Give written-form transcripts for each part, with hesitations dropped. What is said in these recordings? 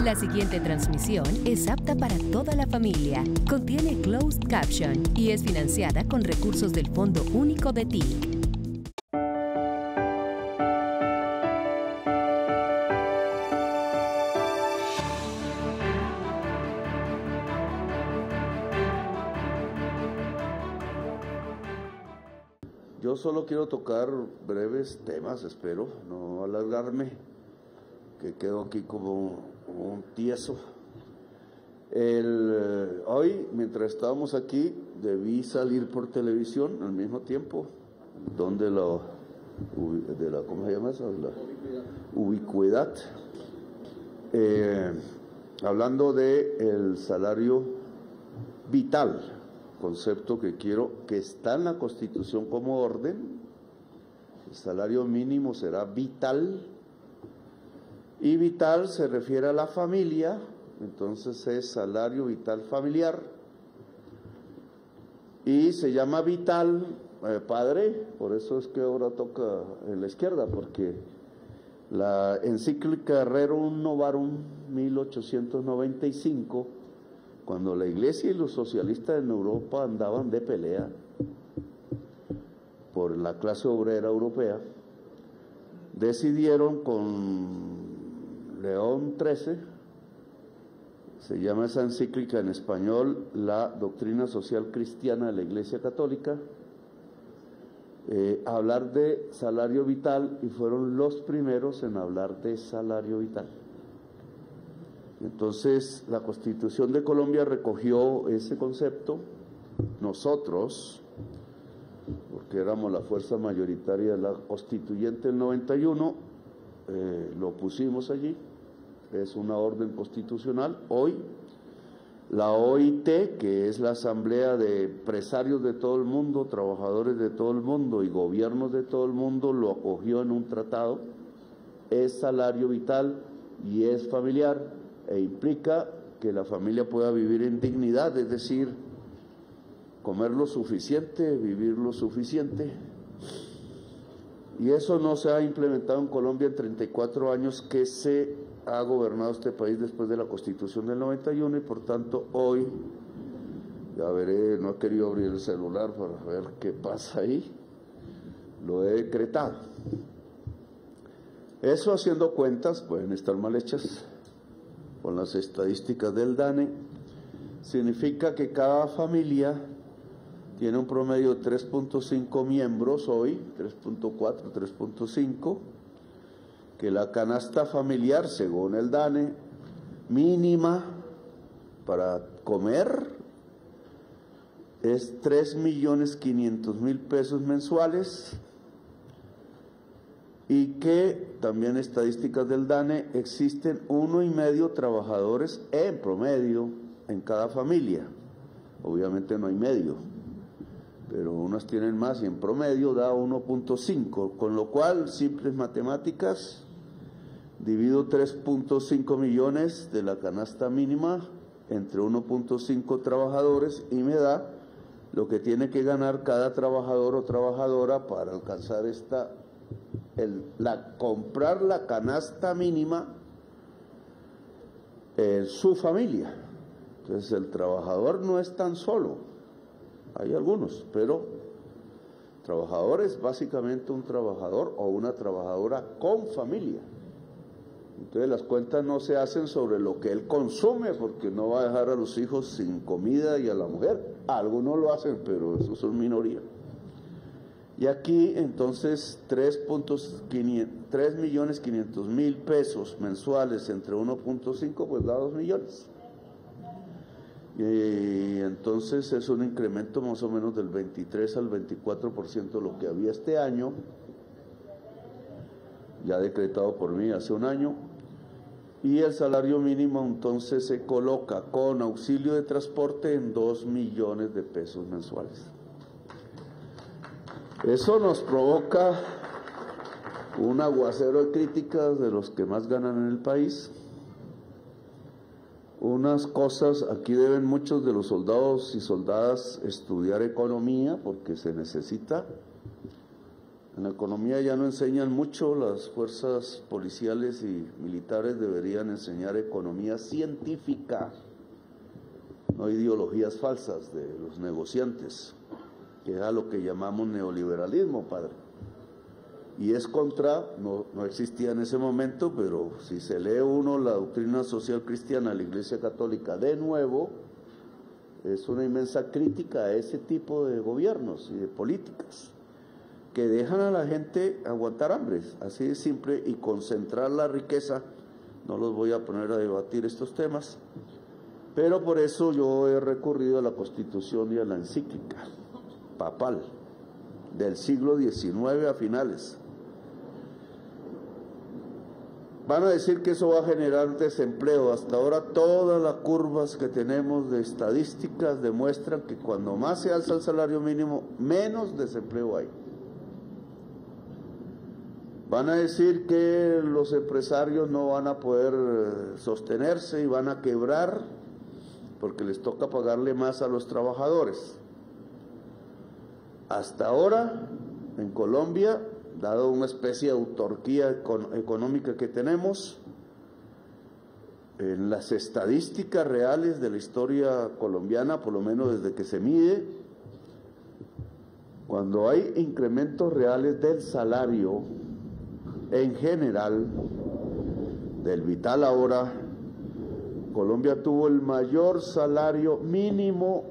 La siguiente transmisión es apta para toda la familia, contiene closed caption y es financiada con recursos del Fondo Único de TIC. Yo solo quiero tocar breves temas, espero no alargarme, que quedo aquí como un tieso. Hoy, mientras estábamos aquí, debí salir por televisión al mismo tiempo, ¿cómo se llama eso? La ubicuidad. Hablando del salario vital, concepto que está en la Constitución como orden. El salario mínimo será vital, y vital se refiere a la familia, entonces es salario vital familiar, y se llama vital padre, por eso es que ahora toca en la izquierda, porque la encíclica Rerum Novarum 1895, cuando la Iglesia y los socialistas en Europa andaban de pelea por la clase obrera europea, decidieron con León XIII, se llama esa encíclica en español la Doctrina Social Cristiana de la Iglesia Católica, hablar de salario vital, y fueron los primeros en hablar de salario vital. Entonces, la Constitución de Colombia recogió ese concepto. Nosotros, porque éramos la fuerza mayoritaria de la constituyente del 91, lo pusimos allí. Es una orden constitucional. Hoy, la OIT, que es la Asamblea de Empresarios de todo el mundo, trabajadores de todo el mundo y gobiernos de todo el mundo, lo acogió en un tratado. Es salario vital y es familiar, e implica que la familia pueda vivir en dignidad, es decir, comer lo suficiente, vivir lo suficiente. Y eso no se ha implementado en Colombia en 34 años que se ha gobernado este país después de la Constitución del 91, y por tanto hoy, ya veré, no he querido abrir el celular para ver qué pasa ahí, lo he decretado. Eso, haciendo cuentas, pueden estar mal hechas, con las estadísticas del DANE, significa que cada familia tiene un promedio de 3.5 miembros hoy, 3.4, 3.5, que la canasta familiar, según el DANE, mínima para comer es 3.500.000 pesos mensuales, y que también estadísticas del DANE, existen 1,5 trabajadores en promedio en cada familia. Obviamente no hay medio, pero unas tienen más y en promedio da 1.5, con lo cual, simples matemáticas, divido 3.5 millones de la canasta mínima entre 1.5 trabajadores y me da lo que tiene que ganar cada trabajador o trabajadora para alcanzar comprar la canasta mínima en su familia. Entonces el trabajador no es tan solo, hay algunos, pero trabajador es básicamente un trabajador o una trabajadora con familia. Entonces las cuentas no se hacen sobre lo que él consume, porque no va a dejar a los hijos sin comida y a la mujer. Algunos lo hacen, pero esos son minoría. Y aquí entonces 3.500.000 pesos mensuales entre 1.5, pues da 2 millones. Y entonces es un incremento más o menos del 23 al 24% de lo que había este año, ya decretado por mí hace un año. Y el salario mínimo entonces se coloca con auxilio de transporte en 2 millones de pesos mensuales. Eso nos provoca un aguacero de críticas de los que más ganan en el país. Unas cosas, aquí deben muchos de los soldados y soldadas estudiar economía porque se necesita. En la economía ya no enseñan mucho, las fuerzas policiales y militares deberían enseñar economía científica, no ideologías falsas de los negociantes, que es a lo que llamamos neoliberalismo, padre. Y es no existía en ese momento, pero si se lee uno la doctrina social cristiana de la Iglesia Católica de nuevo, es una inmensa crítica a ese tipo de gobiernos y de políticas que dejan a la gente aguantar hambre, así de simple, y concentrar la riqueza. No los voy a poner a debatir estos temas, pero por eso yo he recurrido a la Constitución y a la encíclica papal del siglo XIX a finales. Van a decir que eso va a generar desempleo. Hasta ahora todas las curvas que tenemos de estadísticas demuestran que cuando más se alza el salario mínimo, menos desempleo hay. Van a decir que los empresarios no van a poder sostenerse y van a quebrar porque les toca pagarle más a los trabajadores. Hasta ahora, en Colombia, dado una especie de autarquía económica que tenemos, en las estadísticas reales de la historia colombiana, por lo menos desde que se mide, cuando hay incrementos reales del salario, en general, del vital ahora, Colombia tuvo el mayor salario mínimo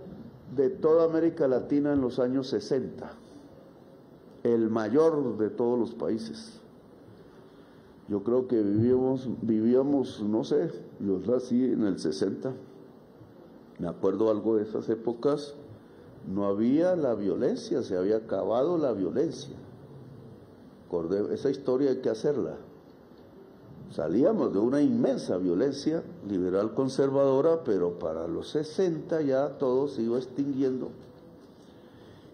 de toda América Latina en los años 60. El mayor de todos los países. Yo creo que vivíamos, no sé, yo nací en el 60, me acuerdo algo de esas épocas, no había la violencia, se había acabado la violencia. Esa historia hay que hacerla. Salíamos de una inmensa violencia liberal conservadora, pero para los 60 ya todo se iba extinguiendo.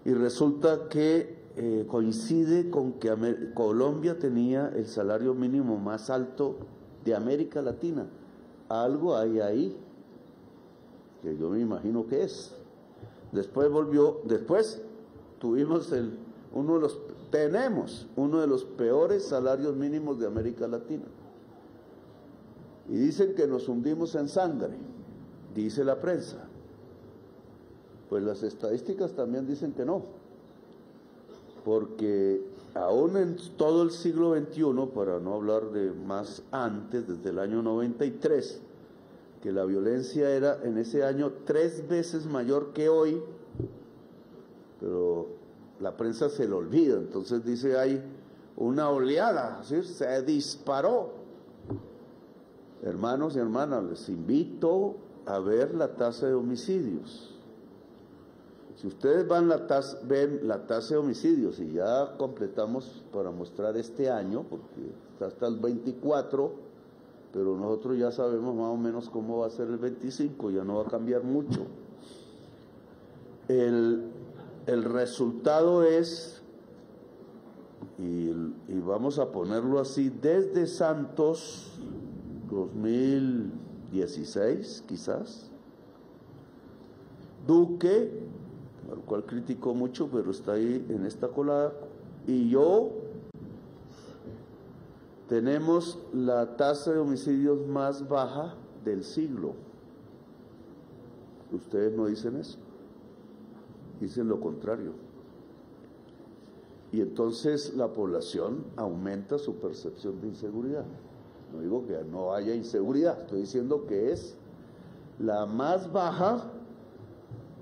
Y resulta que coincide con que Colombia tenía el salario mínimo más alto de América Latina. Algo hay ahí, que yo me imagino que es. Después tuvimos tenemos uno de los peores salarios mínimos de América Latina. Y dicen que nos hundimos en sangre, dice la prensa. Pues las estadísticas también dicen que no. Porque aún en todo el siglo XXI, para no hablar de más antes, desde el año 93, que la violencia era en ese año 3 veces mayor que hoy, pero la prensa se lo olvida, entonces dice hay una oleada, ¿sí? Se disparó. Hermanos y hermanas, les invito a ver la tasa de homicidios. Si ustedes ven la tasa de homicidios, y ya completamos para mostrar este año, porque está hasta el 24, pero nosotros ya sabemos más o menos cómo va a ser el 25, ya no va a cambiar mucho. El resultado es, y vamos a ponerlo así, desde Santos 2016 quizás, Duque, al cual criticó mucho, pero está ahí en esta colada, y yo tenemos la tasa de homicidios más baja del siglo. Ustedes no dicen eso, dicen lo contrario. Y entonces la población aumenta su percepción de inseguridad. No digo que no haya inseguridad, estoy diciendo que es la más baja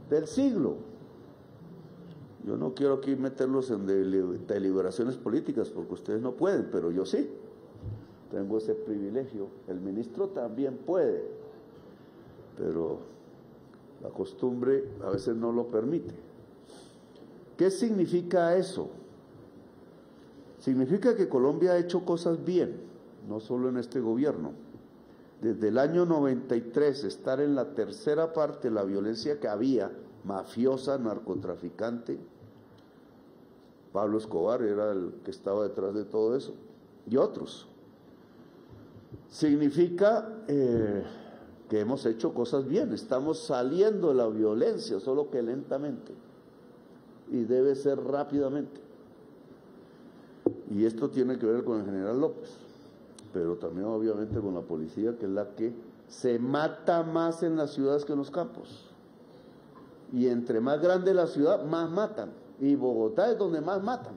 del siglo. Yo no quiero aquí meterlos en deliberaciones políticas porque ustedes no pueden, pero yo sí, tengo ese privilegio. El ministro también puede, pero la costumbre a veces no lo permite. ¿Qué significa eso? Significa que Colombia ha hecho cosas bien, no solo en este gobierno. Desde el año 93, estar en la tercera parte de la violencia que había, mafiosa, narcotraficante. Pablo Escobar era el que estaba detrás de todo eso, y otros. Significa que hemos hecho cosas bien, estamos saliendo de la violencia, solo que lentamente, y debe ser rápidamente. Y esto tiene que ver con el general López, pero también obviamente con la policía, que es la que se mata más en las ciudades que en los campos. Y entre más grande la ciudad, más matan. Y Bogotá es donde más matan.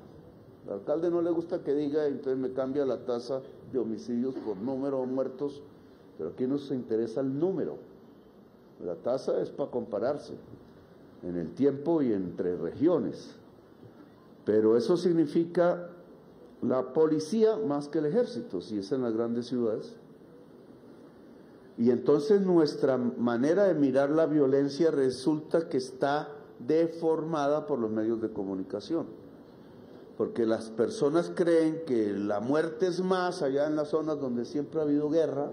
Al alcalde no le gusta que diga, entonces me cambia la tasa de homicidios por número de muertos, pero aquí nos interesa el número. La tasa es para compararse en el tiempo y entre regiones. Pero eso significa la policía más que el ejército, si es en las grandes ciudades. Y entonces nuestra manera de mirar la violencia resulta que está deformada por los medios de comunicación. Porque las personas creen que la muerte es más allá en las zonas donde siempre ha habido guerra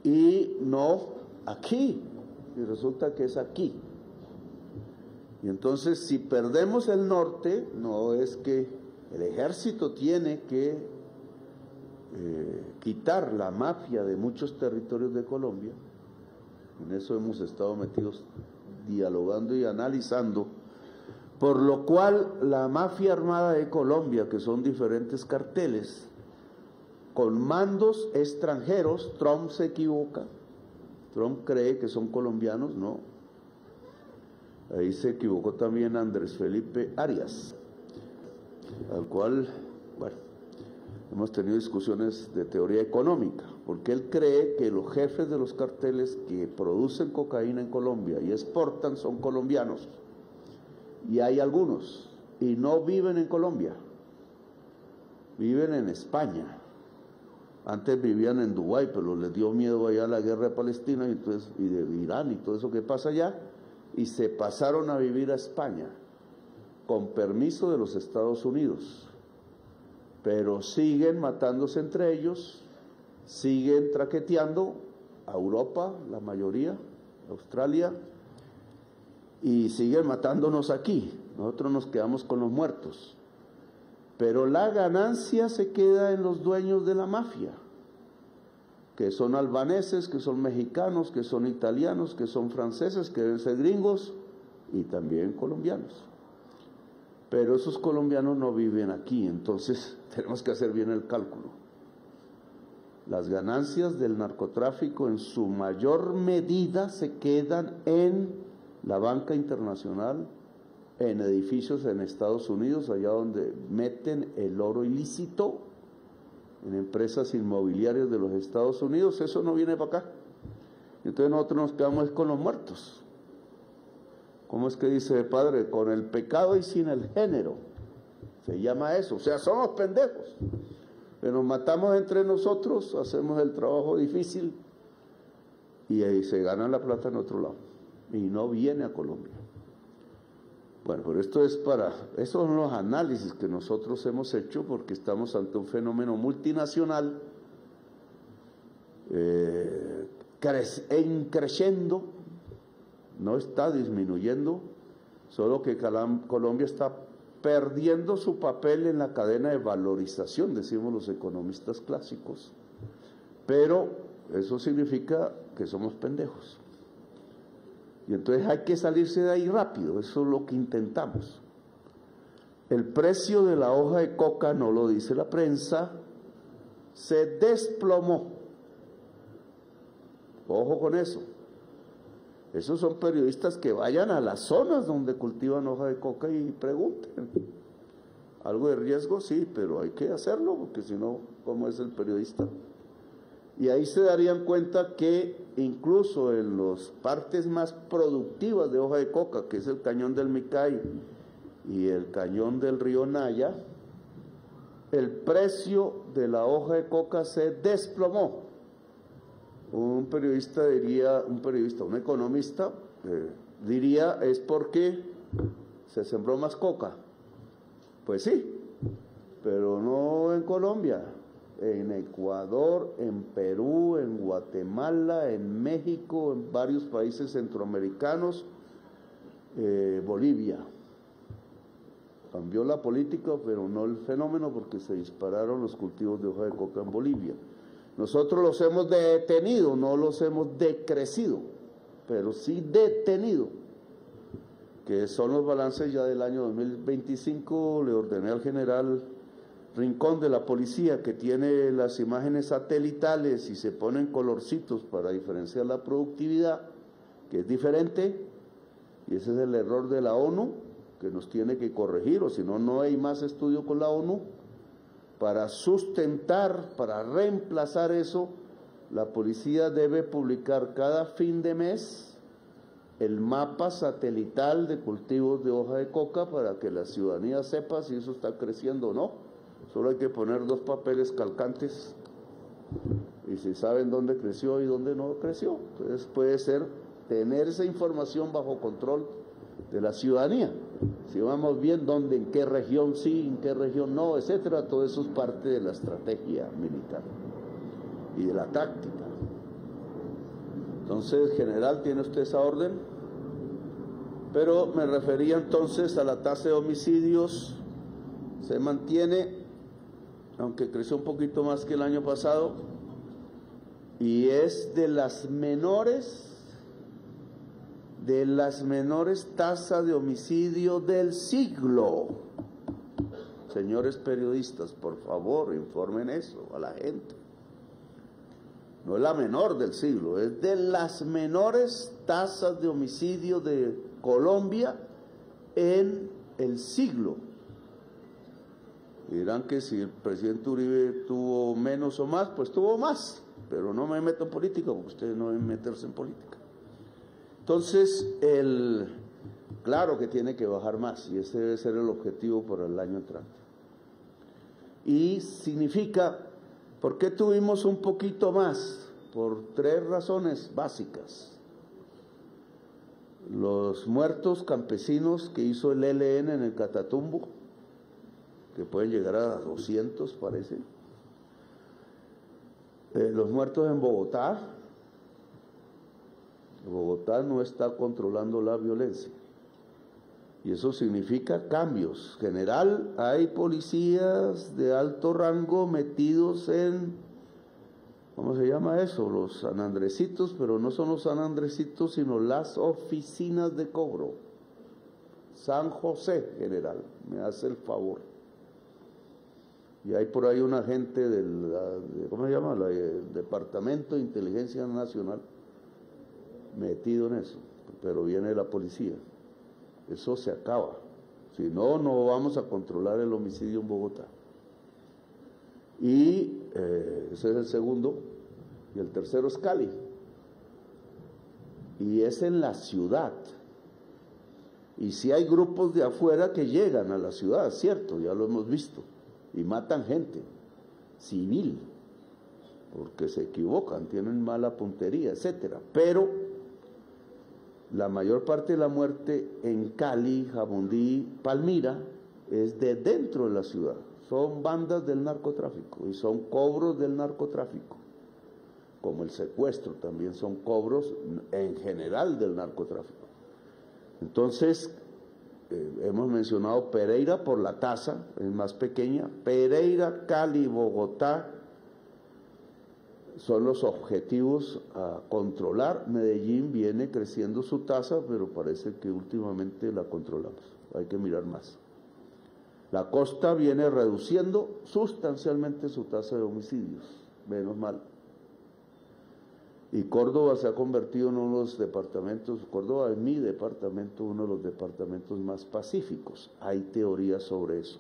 y no aquí. Y resulta que es aquí. Y entonces si perdemos el norte, no es que el ejército tiene que quitar la mafia de muchos territorios de Colombia. En eso hemos estado metidos dialogando y analizando, por lo cual la mafia armada de Colombia, que son diferentes carteles, con mandos extranjeros, Trump se equivoca, Trump cree que son colombianos, no. Ahí se equivocó también Andrés Felipe Arias, al cual, bueno, hemos tenido discusiones de teoría económica, porque él cree que los jefes de los carteles que producen cocaína en Colombia y exportan son colombianos, y hay algunos, y no viven en Colombia, viven en España. Antes vivían en Dubái, pero les dio miedo allá la guerra de Palestina y, entonces, y de Irán y todo eso que pasa allá, y se pasaron a vivir a España, con permiso de los Estados Unidos. Pero siguen matándose entre ellos, siguen traqueteando a Europa, la mayoría, Australia, y siguen matándonos aquí. Nosotros nos quedamos con los muertos. Pero la ganancia se queda en los dueños de la mafia, que son albaneses, que son mexicanos, que son italianos, que son franceses, que deben ser gringos y también colombianos. Pero esos colombianos no viven aquí, entonces tenemos que hacer bien el cálculo. Las ganancias del narcotráfico en su mayor medida se quedan en la banca internacional, en edificios en Estados Unidos, allá donde meten el oro ilícito, en empresas inmobiliarias de los Estados Unidos. Eso no viene para acá. Entonces nosotros nos quedamos con los muertos. ¿Cómo es que dice el padre? Con el pecado y sin el género. Se llama eso. O sea, somos pendejos. Pero nos matamos entre nosotros, hacemos el trabajo difícil y ahí se gana la plata en otro lado. Y no viene a Colombia. Bueno, pero esto es esos son los análisis que nosotros hemos hecho porque estamos ante un fenómeno multinacional creciendo, no está disminuyendo, solo que Colombia está perdiendo su papel en la cadena de valorización, decimos los economistas clásicos, pero eso significa que somos pendejos. Y entonces hay que salirse de ahí rápido, eso es lo que intentamos. El precio de la hoja de coca, no lo dice la prensa, se desplomó. Ojo con eso. Esos son periodistas que vayan a las zonas donde cultivan hoja de coca y pregunten. Algo de riesgo, sí, pero hay que hacerlo, porque si no, ¿cómo es el periodista? Y ahí se darían cuenta que incluso en las partes más productivas de hoja de coca, que es el cañón del Micay y el cañón del río Naya, el precio de la hoja de coca se desplomó. Un economista diría, es porque se sembró más coca. Pues sí, pero no en Colombia. En Ecuador, en Perú, en Guatemala, en México, en varios países centroamericanos, Bolivia. Cambió la política, pero no el fenómeno, porque se dispararon los cultivos de hoja de coca en Bolivia. Nosotros los hemos detenido, no los hemos decrecido, pero sí detenido, que son los balances ya del año 2025, le ordené al general Rincón de la policía, que tiene las imágenes satelitales y se ponen colorcitos para diferenciar la productividad, que es diferente, y ese es el error de la ONU, que nos tiene que corregir, o si no, no hay más estudio con la ONU. Para sustentar, para reemplazar eso, la policía debe publicar cada fin de mes el mapa satelital de cultivos de hoja de coca para que la ciudadanía sepa si eso está creciendo o no. Solo hay que poner 2 papeles calcantes y si saben dónde creció y dónde no creció. Entonces puede ser tener esa información bajo control de la ciudadanía. Si vamos bien dónde, en qué región sí, en qué región no, etcétera. Todo eso es parte de la estrategia militar y de la táctica. Entonces, general, tiene usted esa orden. Pero me refería entonces a la tasa de homicidios. Se mantiene, aunque creció un poquito más que el año pasado, y es de las menores tasas de homicidio del siglo. Señores periodistas, por favor, informen eso a la gente. No es la menor del siglo, es de las menores tasas de homicidio de Colombia en el siglo. Y dirán que si el presidente Uribe tuvo menos o más, pues tuvo más, pero no me meto en política, porque ustedes no deben meterse en política. Entonces, claro que tiene que bajar más, y ese debe ser el objetivo para el año entrante. Y significa, ¿por qué tuvimos un poquito más? Por 3 razones básicas. Los muertos campesinos que hizo el ELN en el Catatumbo, que pueden llegar a 200, parece. Los muertos en Bogotá. Bogotá no está controlando la violencia. Y eso significa cambios. General, hay policías de alto rango metidos en, ¿cómo se llama eso? Los sanandrecitos, pero no son los sanandrecitos, sino las oficinas de cobro. San José, general, me hace el favor. Y hay por ahí un agente ¿cómo se llama? El Departamento de Inteligencia Nacional metido en eso, pero viene la policía. Eso se acaba. Si no, no vamos a controlar el homicidio en Bogotá. Y ese es el segundo. Y el tercero es Cali. Y es en la ciudad. Y si hay grupos de afuera que llegan a la ciudad, cierto, ya lo hemos visto. Y matan gente civil, porque se equivocan, tienen mala puntería, etcétera. Pero la mayor parte de la muerte en Cali, Jamundí, Palmira, es de dentro de la ciudad. Son bandas del narcotráfico y son cobros del narcotráfico. Como el secuestro, también son cobros en general del narcotráfico. Entonces, hemos mencionado Pereira por la tasa, es más pequeña. Pereira, Cali, Bogotá son los objetivos a controlar. Medellín viene creciendo su tasa, pero parece que últimamente la controlamos. Hay que mirar más. La costa viene reduciendo sustancialmente su tasa de homicidios, menos mal. Y Córdoba se ha convertido en uno de los departamentos, Córdoba es mi departamento, uno de los departamentos más pacíficos. Hay teorías sobre eso.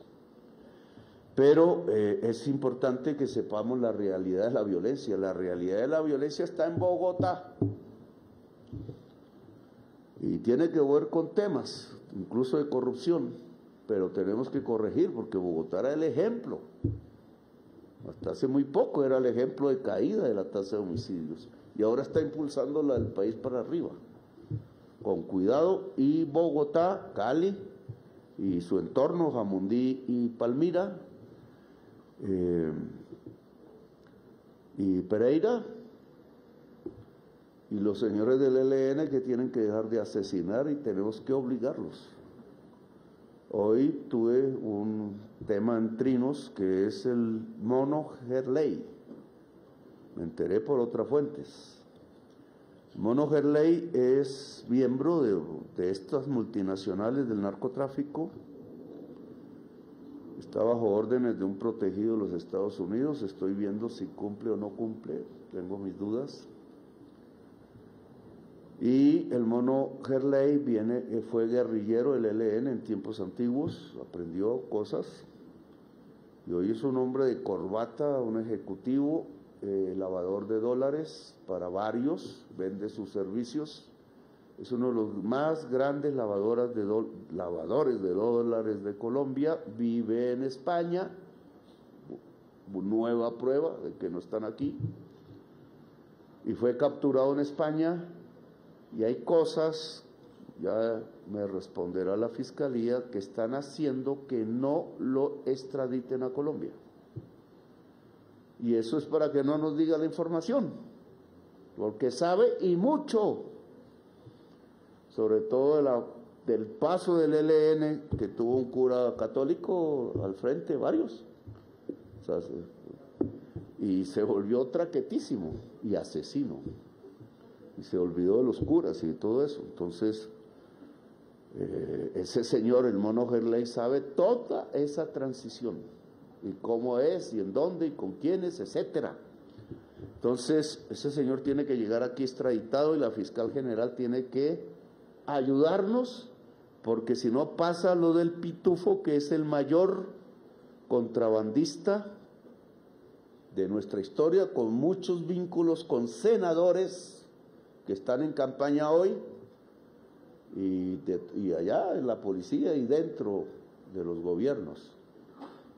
Pero es importante que sepamos la realidad de la violencia. La realidad de la violencia está en Bogotá. Y tiene que ver con temas, incluso de corrupción. Pero tenemos que corregir, porque Bogotá era el ejemplo. Hasta hace muy poco era el ejemplo de caída de la tasa de homicidios. Y ahora está impulsando el país para arriba. Con cuidado. Y Bogotá, Cali y su entorno, Jamundí y Palmira, y Pereira, y los señores del ELN que tienen que dejar de asesinar y tenemos que obligarlos. Hoy tuve un tema en Trinos que es el mono Gerley. Me enteré por otras fuentes. Mono Gerley es miembro de estas multinacionales del narcotráfico. Está bajo órdenes de un protegido de los Estados Unidos. Estoy viendo si cumple o no cumple. Tengo mis dudas. Y el Mono Gerley fue guerrillero del ELN en tiempos antiguos. Aprendió cosas. Y hoy es un hombre de corbata, un ejecutivo, lavador de dólares para varios. Vende sus servicios. Es uno de los más grandes lavadores de dólares de Colombia. Vive en España. Nueva prueba de que no están aquí. Y fue capturado en España. Y hay cosas, ya me responderá la Fiscalía, que están haciendo que no lo extraditen a Colombia. Y eso es para que no nos diga la información. Porque sabe y mucho. Sobre todo del paso del ELN, que tuvo un cura católico al frente, varios. O sea, y se volvió traquetísimo y asesino. Y se olvidó de los curas y de todo eso. Entonces, ese señor, el Mono Gerley, sabe toda esa transición. Y cómo es, y en dónde, y con quiénes, etcétera. Entonces, ese señor tiene que llegar aquí extraditado y la fiscal general tiene que ayudarnos, porque si no pasa lo del Pitufo, que es el mayor contrabandista de nuestra historia, con muchos vínculos con senadores que están en campaña hoy, y allá en la policía y dentro de los gobiernos,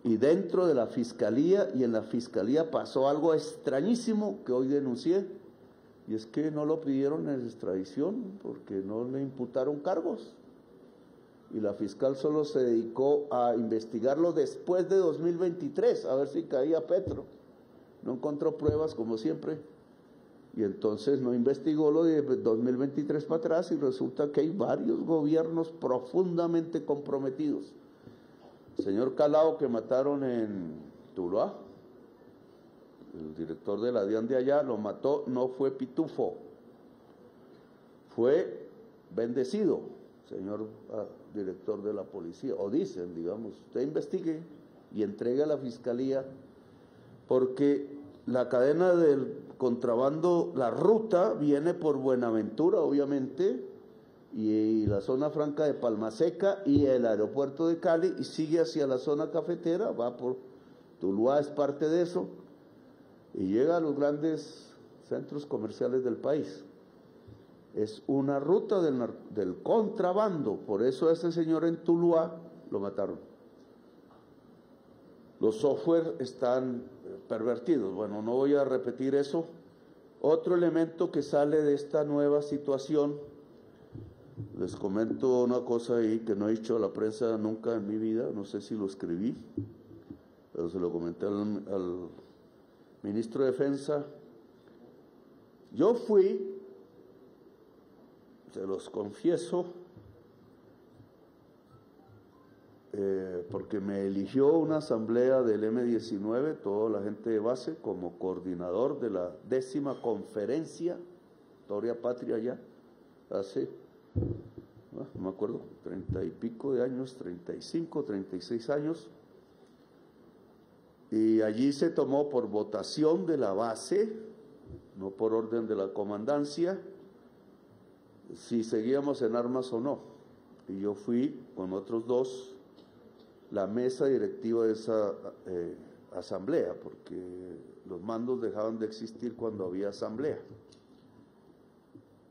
y dentro de la fiscalía, y en la fiscalía pasó algo extrañísimo que hoy denuncié, y es que no lo pidieron en extradición porque no le imputaron cargos, y la fiscal solo se dedicó a investigarlo después de 2023, a ver si caía Petro. No encontró pruebas como siempre, y entonces no investigó lo de 2023 para atrás, y resulta que hay varios gobiernos profundamente comprometidos. El señor Calao, que mataron en Tuluá, el director de la DIAN de allá, lo mató, no fue Pitufo, fue bendecido, señor director de la policía, o dicen, digamos, usted investigue y entregue a la fiscalía, porque la cadena del contrabando, la ruta viene por Buenaventura, obviamente, y la zona franca de Palmaseca y el aeropuerto de Cali, y sigue hacia la zona cafetera, va por Tuluá, es parte de eso, y llega a los grandes centros comerciales del país. Es una ruta del contrabando, por eso a ese señor en Tuluá lo mataron. Los software están pervertidos. Bueno, no voy a repetir eso. Otro elemento que sale de esta nueva situación, les comento una cosa ahí que no he dicho a la prensa nunca en mi vida, no sé si lo escribí, pero se lo comenté al ministro de Defensa. Yo fui, se los confieso, porque me eligió una asamblea del M19, toda la gente de base, como coordinador de la 10ª conferencia, Historia Patria ya, hace, no me acuerdo, 30 y pico de años, 35, 36 años, y allí se tomó por votación de la base, no por orden de la comandancia, si seguíamos en armas o no, y yo fui con otros dos, la mesa directiva de esa asamblea, porque los mandos dejaban de existir cuando había asamblea.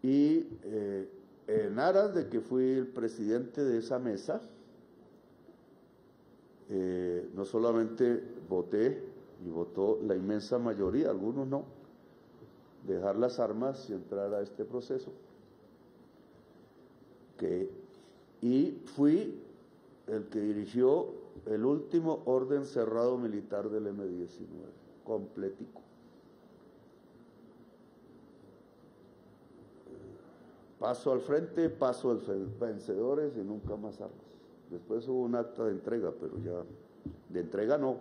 Y en aras de que fui el presidente de esa mesa, no solamente voté, y votó la inmensa mayoría, algunos no, dejar las armas y entrar a este proceso, y fui el que dirigió el último orden cerrado militar del M19, completico. Paso al frente, paso de vencedores y nunca más armas. Después hubo un acta de entrega, pero ya, de entrega no,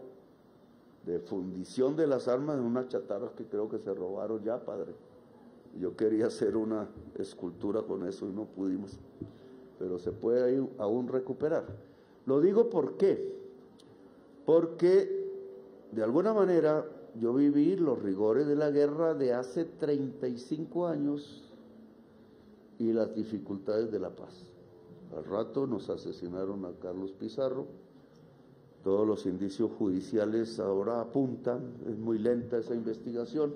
de fundición de las armas en unas chatarras que creo que se robaron ya, padre. Yo quería hacer una escultura con eso y no pudimos, pero se puede aún recuperar. Lo digo ¿por qué? Porque de alguna manera yo viví los rigores de la guerra de hace 35 años y las dificultades de la paz. Al rato nos asesinaron a Carlos Pizarro, todos los indicios judiciales ahora apuntan, es muy lenta esa investigación,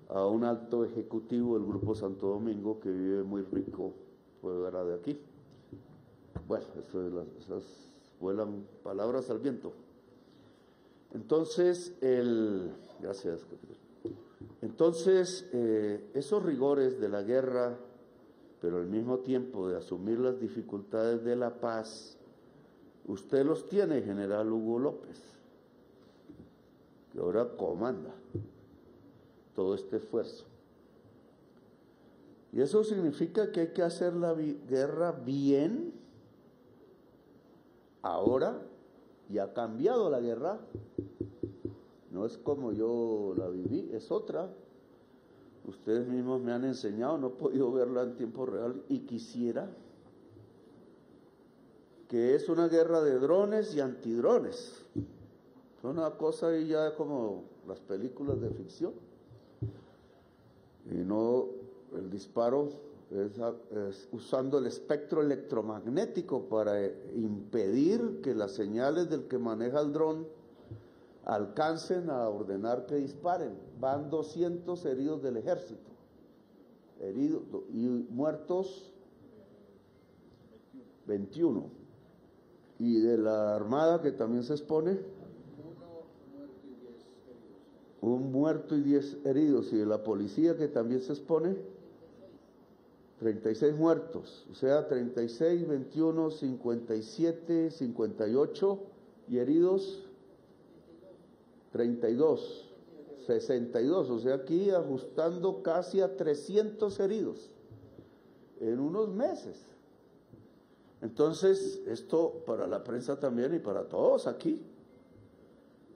a un alto ejecutivo del Grupo Santo Domingo que vive muy rico fuera de aquí. Bueno, esas vuelan palabras al viento. Entonces, gracias, entonces, esos rigores de la guerra, pero al mismo tiempo de asumir las dificultades de la paz, usted los tiene, general Hugo López, que ahora comanda todo este esfuerzo. Y eso significa que hay que hacer la guerra bien, ahora, y ha cambiado la guerra, no es como yo la viví, es otra. Ustedes mismos me han enseñado, no he podido verla en tiempo real y quisiera, que es una guerra de drones y antidrones. Es una cosa ahí ya como las películas de ficción. Y no, el disparo es usando el espectro electromagnético para impedir que las señales del que maneja el dron alcancen a ordenar que disparen. Van 200 heridos del ejército, heridos y muertos 21. Y de la Armada, que también se expone, 1 muerto y 10 heridos. Y de la policía, que también se expone, 36 muertos. O sea, 36, 21, 57, 58 y heridos 32, 62. O sea, aquí ajustando casi a 300 heridos en unos meses. Entonces, esto para la prensa también y para todos aquí.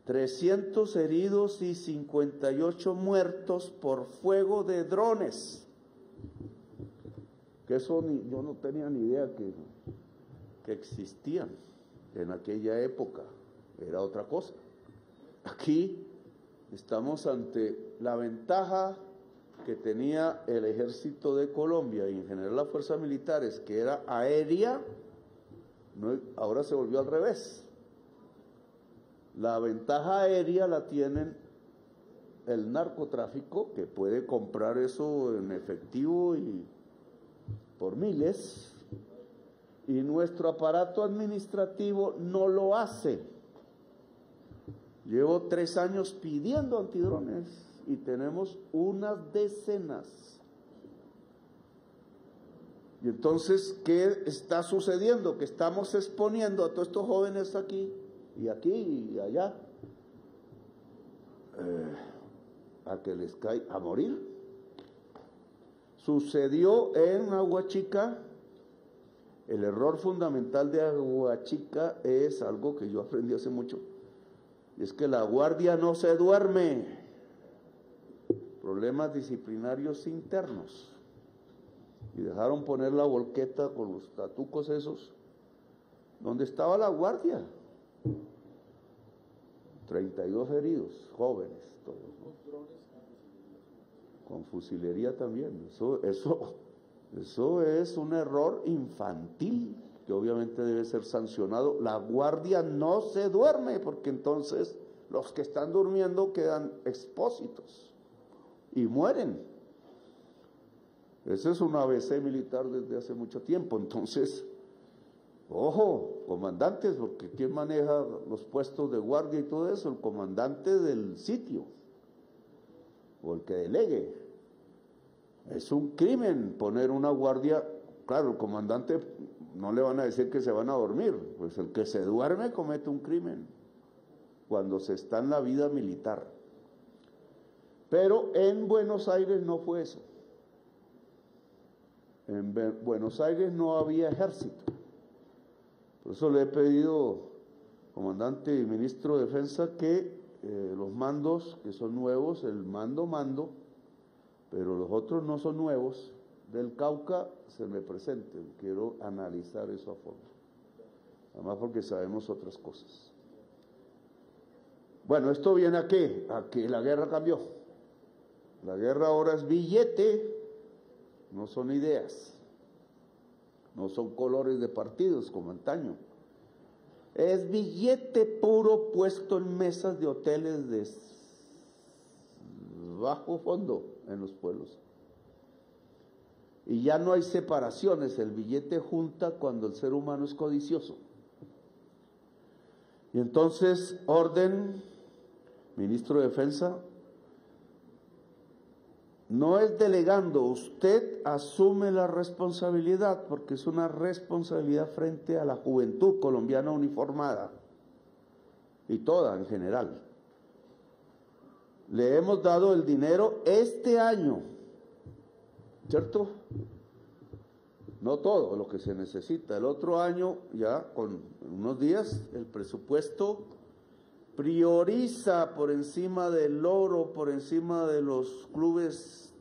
300 heridos y 58 muertos por fuego de drones. Que eso yo no tenía ni idea que existían en aquella época. Era otra cosa. Aquí estamos ante la ventaja que tenía el ejército de Colombia y en general las fuerzas militares, que era aérea, ahora se volvió al revés. La ventaja aérea la tienen el narcotráfico, que puede comprar eso en efectivo y por miles, y nuestro aparato administrativo no lo hace. Llevo 3 años pidiendo antidrones y tenemos unas decenas. Y entonces, ¿qué está sucediendo? Que estamos exponiendo a todos estos jóvenes aquí y allá a que les cae a morir. Sucedió en Aguachica. El error fundamental de Aguachica es algo que yo aprendí hace mucho, y es que la guardia no se duerme. Problemas disciplinarios internos. Y dejaron poner la volqueta con los tatucos esos, donde estaba la guardia. 32 heridos, jóvenes, todos, ¿no? Con fusilería también. Eso es un error infantil que obviamente debe ser sancionado. La guardia no se duerme, porque entonces los que están durmiendo quedan expósitos y mueren. Ese es un ABC militar desde hace mucho tiempo. Entonces, ojo, comandantes, porque ¿quién maneja los puestos de guardia y todo eso? El comandante del sitio o el que delegue. Es un crimen poner una guardia. Claro, el comandante no le van a decir que se van a dormir, pues el que se duerme comete un crimen cuando se está en la vida militar. Pero en Buenos Aires no fue eso. En Buenos Aires no había ejército. Por eso le he pedido, comandante y ministro de Defensa, que los mandos que son nuevos, el mando, pero los otros no son nuevos. Del Cauca se me presenten, quiero analizar eso a fondo, además porque sabemos otras cosas. Bueno, ¿esto viene a qué? A que la guerra cambió. La guerra ahora es billete, no son ideas, no son colores de partidos como antaño. Es billete puro puesto en mesas de hoteles de bajo fondo en los pueblos. Y ya no hay separaciones, el billete junta cuando el ser humano es codicioso. Y entonces, orden, ministro de Defensa, no es delegando, usted asume la responsabilidad, porque es una responsabilidad frente a la juventud colombiana uniformada, y toda en general. Le hemos dado el dinero este año, ¿cierto? No todo lo que se necesita. El otro año, ya con unos días, el presupuesto prioriza por encima del oro, por encima de los clubes,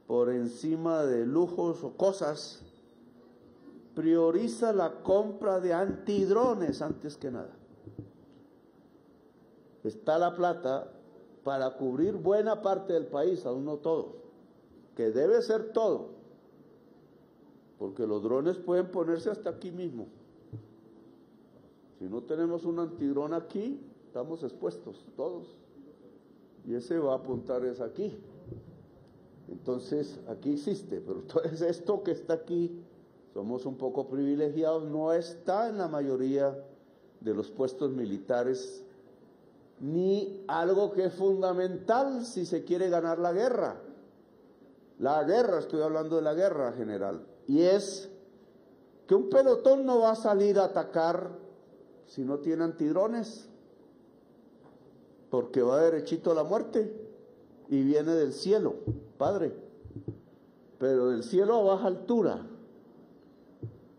por encima de lujos o cosas, prioriza la compra de antidrones antes que nada. Está la plata para cubrir buena parte del país, aún no todo, que debe ser todo, porque los drones pueden ponerse hasta aquí mismo. Si no tenemos un antidrón aquí, estamos expuestos todos, y ese va a apuntar es aquí. Entonces aquí existe, pero entonces esto que está aquí, somos un poco privilegiados, no está en la mayoría de los puestos militares, ni algo que es fundamental si se quiere ganar la guerra. La guerra, estoy hablando de la guerra general, y es que un pelotón no va a salir a atacar si no tiene antidrones, porque va derechito a la muerte y viene del cielo, Padre, pero del cielo a baja altura.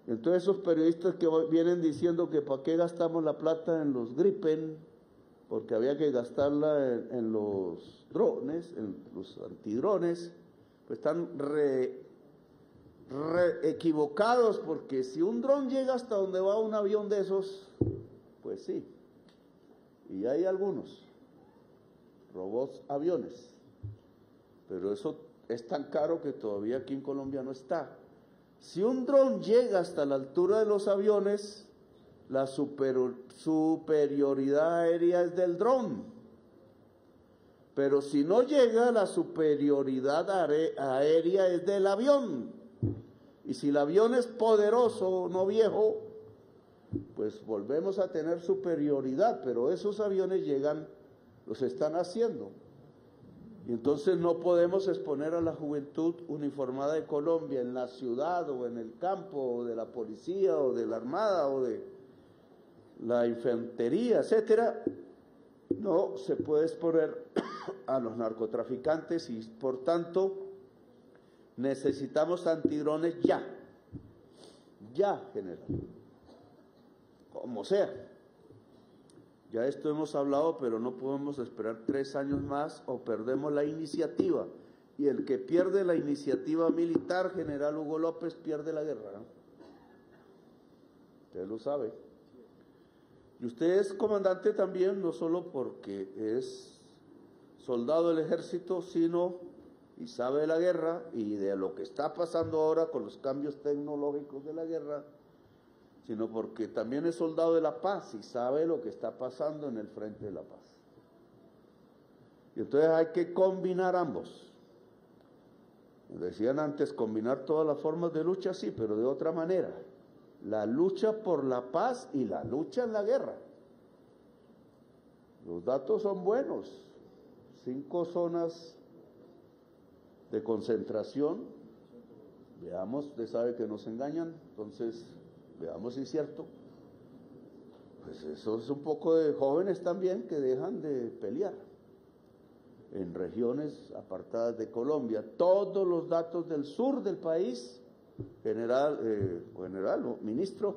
Entonces esos periodistas que vienen diciendo que para qué gastamos la plata en los Gripen, porque había que gastarla en los drones, en los antidrones, pues están equivocados, porque si un dron llega hasta donde va un avión de esos, pues sí, y hay algunos robots aviones, pero eso es tan caro que todavía aquí en Colombia no está. Si un dron llega hasta la altura de los aviones, la superioridad aérea es del dron, pero si no llega, la superioridad aérea es del avión, y si el avión es poderoso, no viejo, pues volvemos a tener superioridad, pero esos aviones llegan, los están haciendo, y entonces no podemos exponer a la juventud uniformada de Colombia en la ciudad o en el campo, o de la policía o de la armada o de la infantería, etcétera. No se puede exponer a los narcotraficantes, y por tanto necesitamos antidrones ya, general, como sea. Ya esto hemos hablado, pero no podemos esperar 3 años más o perdemos la iniciativa, y el que pierde la iniciativa militar, general Hugo López, pierde la guerra, ¿no? Usted lo sabe. Y usted es comandante también, no solo porque es soldado del ejército, sino y sabe de la guerra y de lo que está pasando ahora con los cambios tecnológicos de la guerra, sino porque también es soldado de la paz y sabe lo que está pasando en el frente de la paz. Y entonces hay que combinar ambos. Decían antes, combinar todas las formas de lucha, sí, pero de otra manera. La lucha por la paz y la lucha en la guerra. Los datos son buenos. 5 zonas de concentración. Veamos, usted sabe que nos engañan, entonces veamos si es cierto. Pues eso es un poco de jóvenes también que dejan de pelear en regiones apartadas de Colombia. Todos los datos del sur del país, ministro,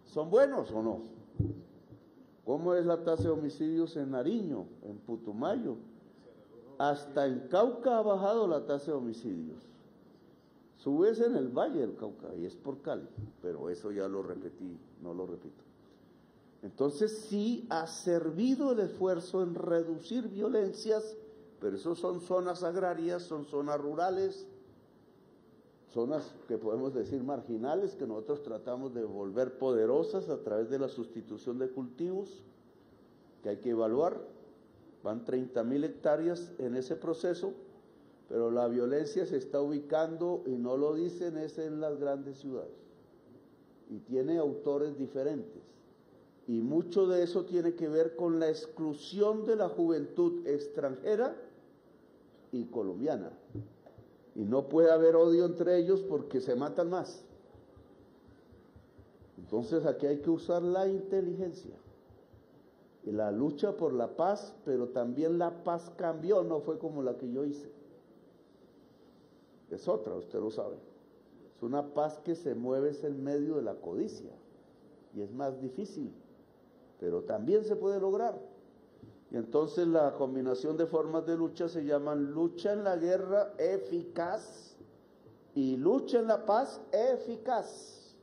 ¿son buenos o no? ¿Cómo es la tasa de homicidios en Nariño, en Putumayo, Hasta en Cauca ha bajado la tasa de homicidios. Subes en el Valle del Cauca y es por Cali, pero eso ya lo repetí, no lo repito. Entonces sí ha servido el esfuerzo en reducir violencias, pero eso son zonas agrarias, son zonas rurales, zonas que podemos decir marginales, que nosotros tratamos de volver poderosas a través de la sustitución de cultivos, que hay que evaluar. Van 30.000 hectáreas en ese proceso, pero la violencia se está ubicando, y no lo dicen, es en las grandes ciudades. Y tiene autores diferentes. Y mucho de eso tiene que ver con la exclusión de la juventud extranjera y colombiana. Y no puede haber odio entre ellos porque se matan más. Entonces aquí hay que usar la inteligencia. Y la lucha por la paz, pero también la paz cambió, no fue como la que yo hice. Es otra, usted lo sabe. Es una paz que se mueve en medio de la codicia. Y es más difícil, pero también se puede lograr. Y entonces la combinación de formas de lucha se llaman lucha en la guerra eficaz y lucha en la paz eficaz.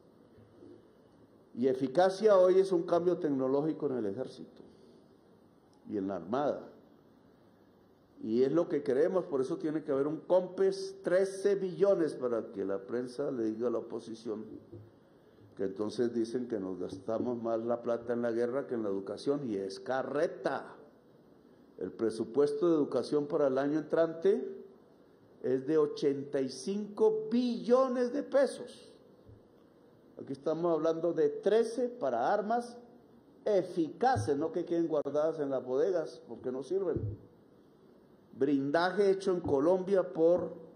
Y eficacia hoy es un cambio tecnológico en el ejército y en la armada. Y es lo que queremos, por eso tiene que haber un COMPES, 13 billones para que la prensa le diga a la oposición que entonces dicen que nos gastamos más la plata en la guerra que en la educación, y es carreta. El presupuesto de educación para el año entrante es de 85 billones de pesos. Aquí estamos hablando de 13 para armas eficaces, no que queden guardadas en las bodegas, porque no sirven. Blindaje hecho en Colombia por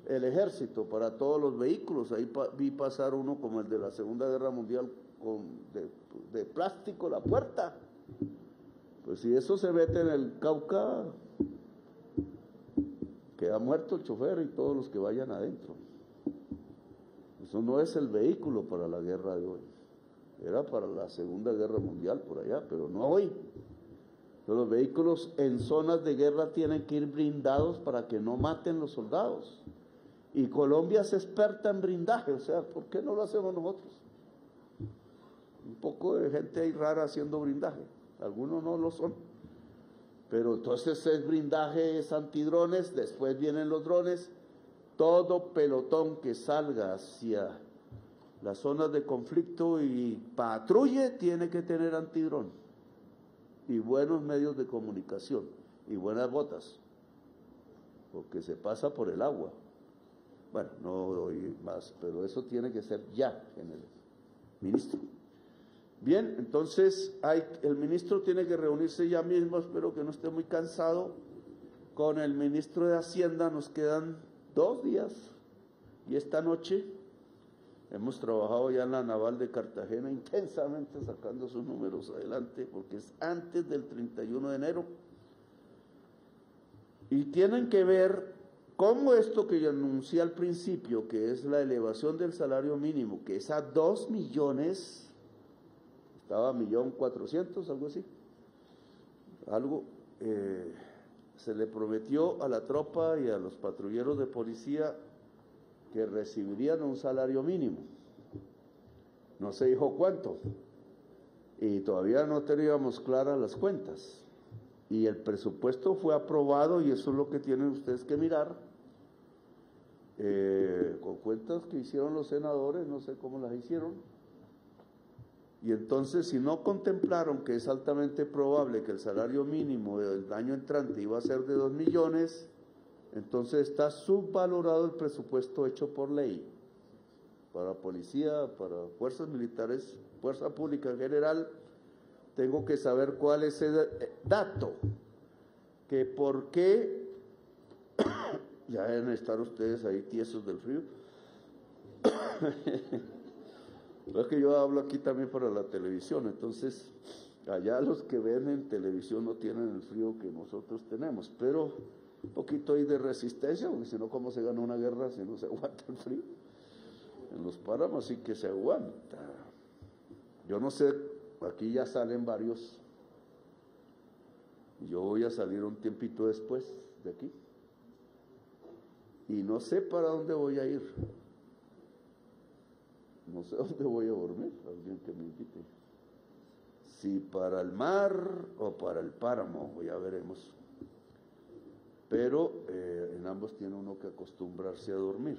el ejército para todos los vehículos. Ahí vi pasar uno como el de la Segunda Guerra Mundial de plástico la puerta. Pues si eso se mete en el Cauca, queda muerto el chofer y todos los que vayan adentro. Eso no es el vehículo para la guerra de hoy. Era para la Segunda Guerra Mundial por allá, pero no hoy. Los vehículos en zonas de guerra tienen que ir blindados para que no maten los soldados. Y Colombia es experta en blindaje, o sea, ¿por qué no lo hacemos nosotros? Un poco de gente ahí rara haciendo blindaje. Algunos no lo son, pero entonces es blindaje, es antidrones, después vienen los drones. Todo pelotón que salga hacia las zonas de conflicto y patrulle tiene que tener antidrón y buenos medios de comunicación y buenas botas, porque se pasa por el agua. Bueno, no doy más, pero eso tiene que ser ya, general ministro. Bien, entonces el ministro tiene que reunirse ya mismo, espero que no esté muy cansado, con el ministro de Hacienda. Nos quedan 2 días y esta noche hemos trabajado ya en la Naval de Cartagena intensamente sacando sus números adelante, porque es antes del 31 de enero. Y tienen que ver cómo esto que yo anuncié al principio, que es la elevación del salario mínimo, que es a 2 millones... estaba 1.400.000, algo así, se le prometió a la tropa y a los patrulleros de policía que recibirían un salario mínimo. No se dijo cuánto, y todavía no teníamos claras las cuentas, y el presupuesto fue aprobado, y eso es lo que tienen ustedes que mirar, con cuentas que hicieron los senadores, no sé cómo las hicieron. Y entonces, si no contemplaron que es altamente probable que el salario mínimo del año entrante iba a ser de 2 millones, entonces está subvalorado el presupuesto hecho por ley para policía, para fuerzas militares, fuerza pública en general. Tengo que saber cuál es ese dato, que por qué, ya deben estar ustedes ahí tiesos del frío. Es que yo hablo aquí también para la televisión, entonces allá los que ven en televisión no tienen el frío que nosotros tenemos, pero un poquito ahí de resistencia, porque si no, ¿cómo se gana una guerra si no se aguanta el frío? En los páramos sí que se aguanta. Yo no sé, aquí ya salen varios, yo voy a salir un tiempito después de aquí. Y no sé para dónde voy a ir. No sé dónde voy a dormir, alguien que me invite. Si para el mar o para el páramo, ya veremos. Pero en ambos tiene uno que acostumbrarse a dormir.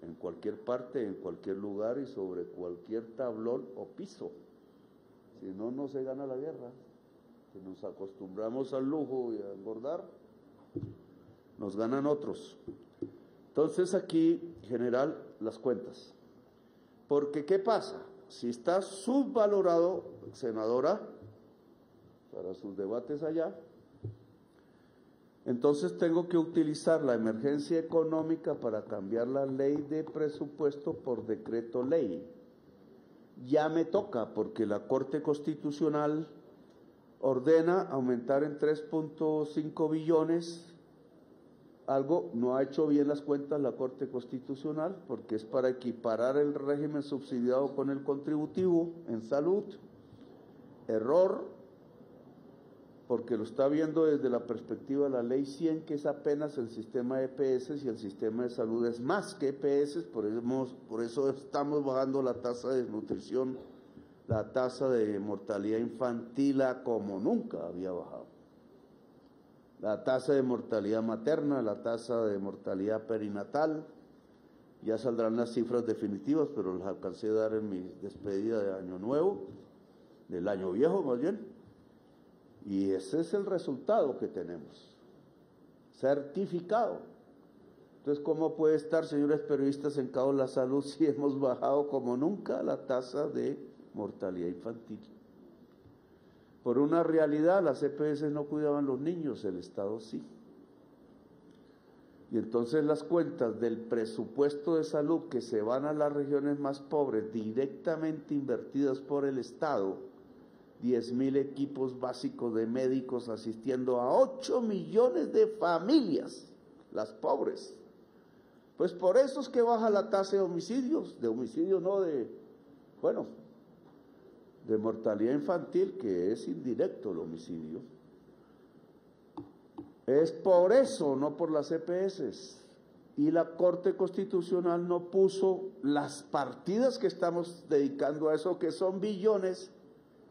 En cualquier parte, en cualquier lugar y sobre cualquier tablón o piso. Si no, no se gana la guerra. Si nos acostumbramos al lujo y a engordar, nos ganan otros. Entonces aquí, general, las cuentas. Porque, ¿qué pasa? Si está subvalorado, senadora, para sus debates allá, entonces tengo que utilizar la emergencia económica para cambiar la ley de presupuesto por decreto ley. Ya me toca, porque la Corte Constitucional ordena aumentar en 3.5 billones. Algo no ha hecho bien las cuentas la Corte Constitucional, porque es para equiparar el régimen subsidiado con el contributivo en salud. Error, porque lo está viendo desde la perspectiva de la Ley 100, que es apenas el sistema de EPS, y el sistema de salud es más que EPS, por eso estamos bajando la tasa de desnutrición, la tasa de mortalidad infantil a como nunca había bajado. La tasa de mortalidad materna, la tasa de mortalidad perinatal, ya saldrán las cifras definitivas, pero las alcancé a dar en mi despedida de Año Nuevo, del Año Viejo más bien, y ese es el resultado que tenemos, certificado. Entonces, ¿cómo puede estar, señores periodistas, en caos la salud si hemos bajado como nunca la tasa de mortalidad infantil? Por una realidad, las EPS no cuidaban los niños, el Estado sí. Y entonces las cuentas del presupuesto de salud que se van a las regiones más pobres, directamente invertidas por el Estado, 10.000 equipos básicos de médicos asistiendo a 8 millones de familias, las pobres. Pues por eso es que baja la tasa de homicidios no de mortalidad infantil, que es indirecto el homicidio. Es por eso, no por las EPS. Y la Corte Constitucional no puso las partidas que estamos dedicando a eso, que son billones,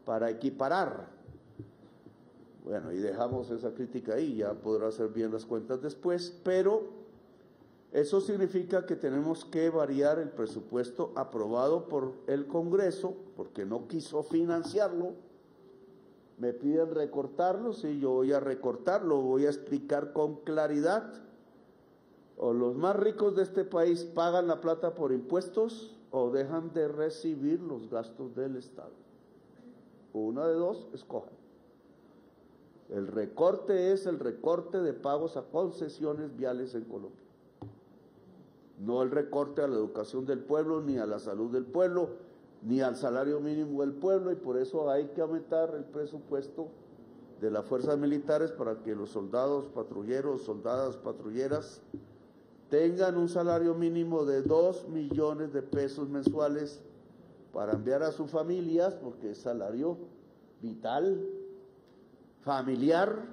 para equiparar. Bueno, y dejamos esa crítica ahí, ya podrá hacer bien las cuentas después, pero eso significa que tenemos que variar el presupuesto aprobado por el Congreso, porque no quiso financiarlo. Me piden recortarlo, sí, yo voy a recortarlo, voy a explicar con claridad. O los más ricos de este país pagan la plata por impuestos o dejan de recibir los gastos del Estado. Una de dos, escojan. El recorte es el recorte de pagos a concesiones viales en Colombia. No el recorte a la educación del pueblo, ni a la salud del pueblo, ni al salario mínimo del pueblo, y por eso hay que aumentar el presupuesto de las fuerzas militares para que los soldados patrulleros, soldadas patrulleras, tengan un salario mínimo de 2 millones de pesos mensuales para enviar a sus familias, porque es salario vital, familiar.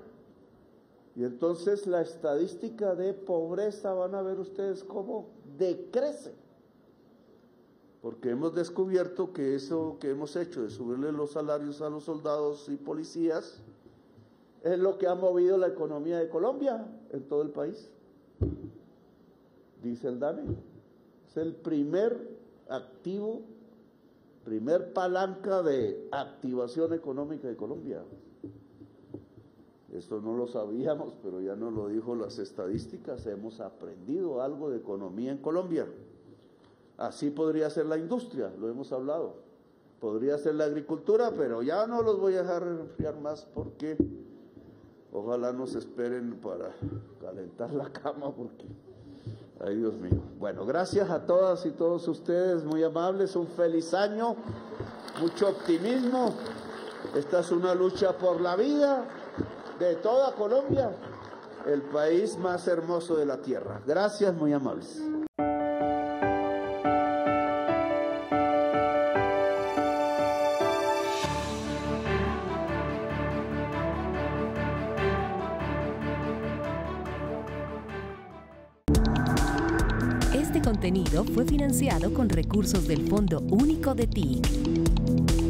Y entonces la estadística de pobreza, van a ver ustedes cómo decrece, porque hemos descubierto que eso que hemos hecho de subirle los salarios a los soldados y policías es lo que ha movido la economía de Colombia en todo el país. Dice el DANE, es el primer activo, primer palanca de activación económica de Colombia. Esto no lo sabíamos, pero ya nos lo dijo las estadísticas, hemos aprendido algo de economía en Colombia. Así podría ser la industria, lo hemos hablado. Podría ser la agricultura, pero ya no los voy a dejar enfriar más porque ojalá nos esperen para calentar la cama porque, ay Dios mío. Bueno, gracias a todas y todos ustedes, muy amables, un feliz año, mucho optimismo. Esta es una lucha por la vida de toda Colombia, el país más hermoso de la tierra. Gracias, muy amables. Este contenido fue financiado con recursos del Fondo Único de TIC.